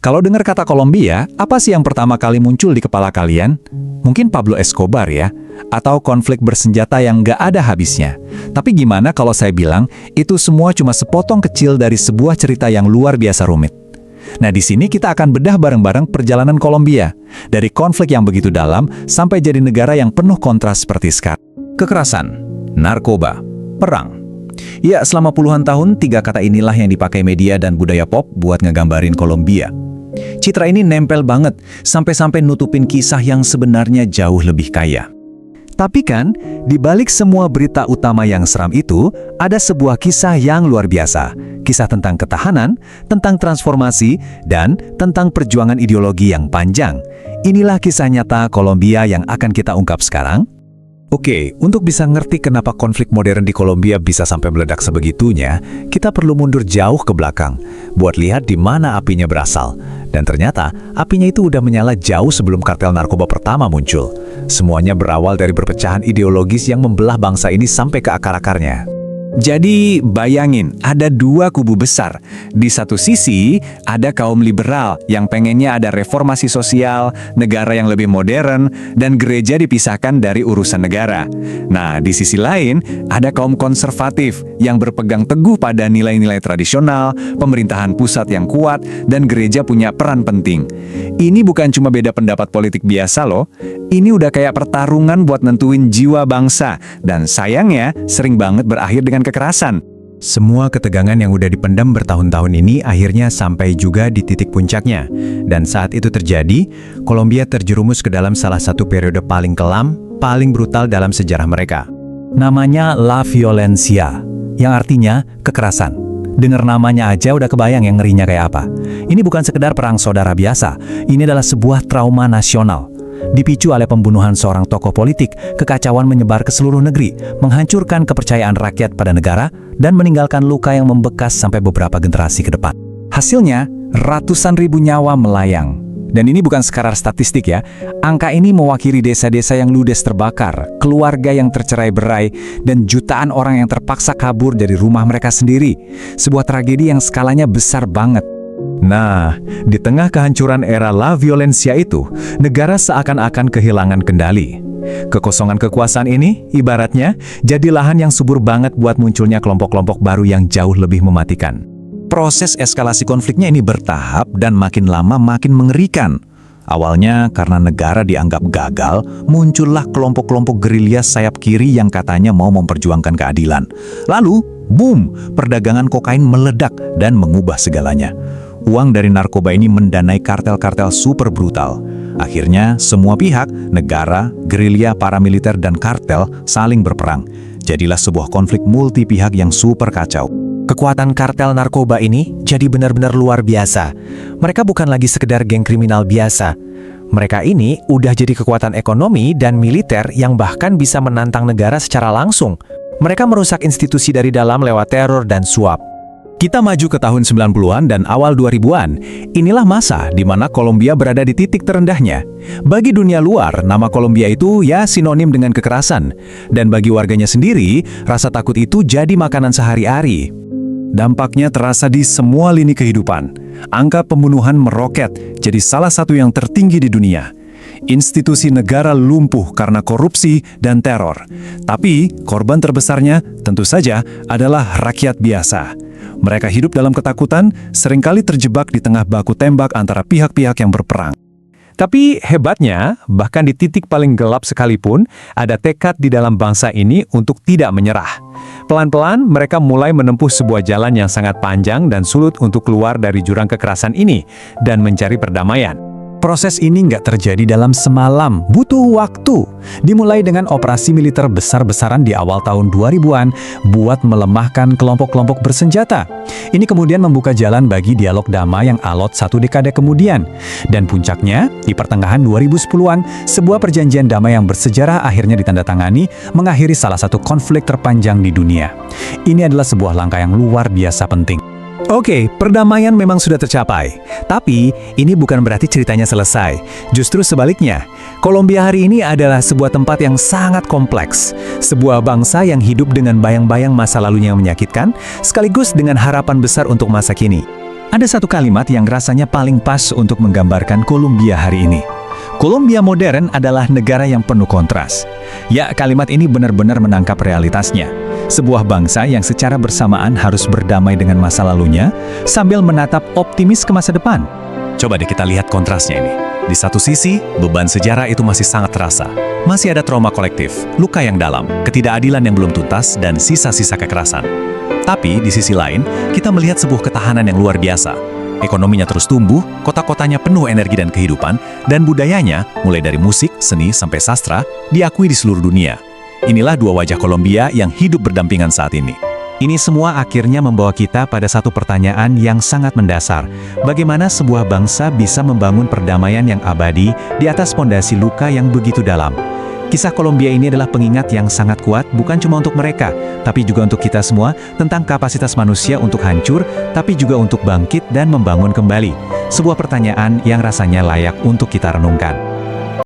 Kalau dengar kata Kolombia, apa sih yang pertama kali muncul di kepala kalian? Mungkin Pablo Escobar ya? Atau konflik bersenjata yang nggak ada habisnya. Tapi gimana kalau saya bilang, itu semua cuma sepotong kecil dari sebuah cerita yang luar biasa rumit. Nah, di sini kita akan bedah bareng-bareng perjalanan Kolombia. Dari konflik yang begitu dalam, sampai jadi negara yang penuh kontras seperti sekarang. Kekerasan, narkoba, perang. Ya, selama puluhan tahun, tiga kata inilah yang dipakai media dan budaya pop buat ngegambarin Kolombia. Citra ini nempel banget, sampai-sampai nutupin kisah yang sebenarnya jauh lebih kaya. Tapi kan, di balik semua berita utama yang seram itu, ada sebuah kisah yang luar biasa. Kisah tentang ketahanan, tentang transformasi, dan tentang perjuangan ideologi yang panjang. Inilah kisah nyata Kolombia yang akan kita ungkap sekarang. Oke, untuk bisa ngerti kenapa konflik modern di Kolombia bisa sampai meledak sebegitunya, kita perlu mundur jauh ke belakang, buat lihat di mana apinya berasal. Dan ternyata, apinya itu udah menyala jauh sebelum kartel narkoba pertama muncul. Semuanya berawal dari perpecahan ideologis yang membelah bangsa ini sampai ke akar-akarnya. Jadi, bayangin, ada dua kubu besar. Di satu sisi, ada kaum liberal yang pengennya ada reformasi sosial, negara yang lebih modern, dan gereja dipisahkan dari urusan negara. Nah, di sisi lain, ada kaum konservatif yang berpegang teguh pada nilai-nilai tradisional, pemerintahan pusat yang kuat, dan gereja punya peran penting. Ini bukan cuma beda pendapat politik biasa loh, ini udah kayak pertarungan buat nentuin jiwa bangsa, dan sayangnya sering banget berakhir dengan kekerasan. Semua ketegangan yang udah dipendam bertahun-tahun ini akhirnya sampai juga di titik puncaknya. Dan saat itu terjadi, Kolombia terjerumus ke dalam salah satu periode paling kelam, paling brutal dalam sejarah mereka. Namanya La Violencia, yang artinya kekerasan. Dengar namanya aja udah kebayang yang ngerinya kayak apa. Ini bukan sekedar perang saudara biasa, ini adalah sebuah trauma nasional. Dipicu oleh pembunuhan seorang tokoh politik, kekacauan menyebar ke seluruh negeri, menghancurkan kepercayaan rakyat pada negara, dan meninggalkan luka yang membekas sampai beberapa generasi ke depan. Hasilnya, ratusan ribu nyawa melayang. Dan ini bukan sekadar statistik ya, angka ini mewakili desa-desa yang ludes terbakar, keluarga yang tercerai-berai, dan jutaan orang yang terpaksa kabur dari rumah mereka sendiri. Sebuah tragedi yang skalanya besar banget. Nah, di tengah kehancuran era La Violencia itu, negara seakan-akan kehilangan kendali. Kekosongan kekuasaan ini, ibaratnya, jadi lahan yang subur banget buat munculnya kelompok-kelompok baru yang jauh lebih mematikan. Proses eskalasi konfliknya ini bertahap dan makin lama makin mengerikan. Awalnya, karena negara dianggap gagal, muncullah kelompok-kelompok gerilya sayap kiri yang katanya mau memperjuangkan keadilan. Lalu, boom, perdagangan kokain meledak dan mengubah segalanya. Uang dari narkoba ini mendanai kartel-kartel super brutal. Akhirnya, semua pihak, negara, gerilya, paramiliter, dan kartel saling berperang. Jadilah sebuah konflik multi pihak yang super kacau. Kekuatan kartel narkoba ini jadi benar-benar luar biasa. Mereka bukan lagi sekedar geng kriminal biasa. Mereka ini udah jadi kekuatan ekonomi dan militer yang bahkan bisa menantang negara secara langsung. Mereka merusak institusi dari dalam lewat teror dan suap. Kita maju ke tahun 90-an dan awal 2000-an. Inilah masa di mana Kolombia berada di titik terendahnya. Bagi dunia luar, nama Kolombia itu ya sinonim dengan kekerasan. Dan bagi warganya sendiri, rasa takut itu jadi makanan sehari-hari. Dampaknya terasa di semua lini kehidupan. Angka pembunuhan meroket, jadi salah satu yang tertinggi di dunia. Institusi negara lumpuh karena korupsi dan teror. Tapi korban terbesarnya tentu saja adalah rakyat biasa. Mereka hidup dalam ketakutan, seringkali terjebak di tengah baku tembak antara pihak-pihak yang berperang. Tapi hebatnya, bahkan di titik paling gelap sekalipun, ada tekad di dalam bangsa ini untuk tidak menyerah. Pelan-pelan, mereka mulai menempuh sebuah jalan yang sangat panjang dan sulit untuk keluar dari jurang kekerasan ini dan mencari perdamaian. Proses ini nggak terjadi dalam semalam, butuh waktu. Dimulai dengan operasi militer besar-besaran di awal tahun 2000-an buat melemahkan kelompok-kelompok bersenjata. Ini kemudian membuka jalan bagi dialog damai yang alot satu dekade kemudian. Dan puncaknya, di pertengahan 2010-an, sebuah perjanjian damai yang bersejarah akhirnya ditandatangani mengakhiri salah satu konflik terpanjang di dunia. Ini adalah sebuah langkah yang luar biasa penting. Oke, perdamaian memang sudah tercapai. Tapi, ini bukan berarti ceritanya selesai. Justru sebaliknya, Kolombia hari ini adalah sebuah tempat yang sangat kompleks. Sebuah bangsa yang hidup dengan bayang-bayang masa lalunya yang menyakitkan, sekaligus dengan harapan besar untuk masa kini. Ada satu kalimat yang rasanya paling pas untuk menggambarkan Kolombia hari ini. Kolombia modern adalah negara yang penuh kontras. Ya, kalimat ini benar-benar menangkap realitasnya. Sebuah bangsa yang secara bersamaan harus berdamai dengan masa lalunya sambil menatap optimis ke masa depan. Coba deh kita lihat kontrasnya ini. Di satu sisi, beban sejarah itu masih sangat terasa. Masih ada trauma kolektif, luka yang dalam, ketidakadilan yang belum tuntas, dan sisa-sisa kekerasan. Tapi di sisi lain, kita melihat sebuah ketahanan yang luar biasa. Ekonominya terus tumbuh, kota-kotanya penuh energi dan kehidupan, dan budayanya, mulai dari musik, seni, sampai sastra, diakui di seluruh dunia. Inilah dua wajah Kolombia yang hidup berdampingan saat ini. Ini semua akhirnya membawa kita pada satu pertanyaan yang sangat mendasar. Bagaimana sebuah bangsa bisa membangun perdamaian yang abadi di atas fondasi luka yang begitu dalam? Kisah Kolombia ini adalah pengingat yang sangat kuat bukan cuma untuk mereka, tapi juga untuk kita semua tentang kapasitas manusia untuk hancur, tapi juga untuk bangkit dan membangun kembali. Sebuah pertanyaan yang rasanya layak untuk kita renungkan.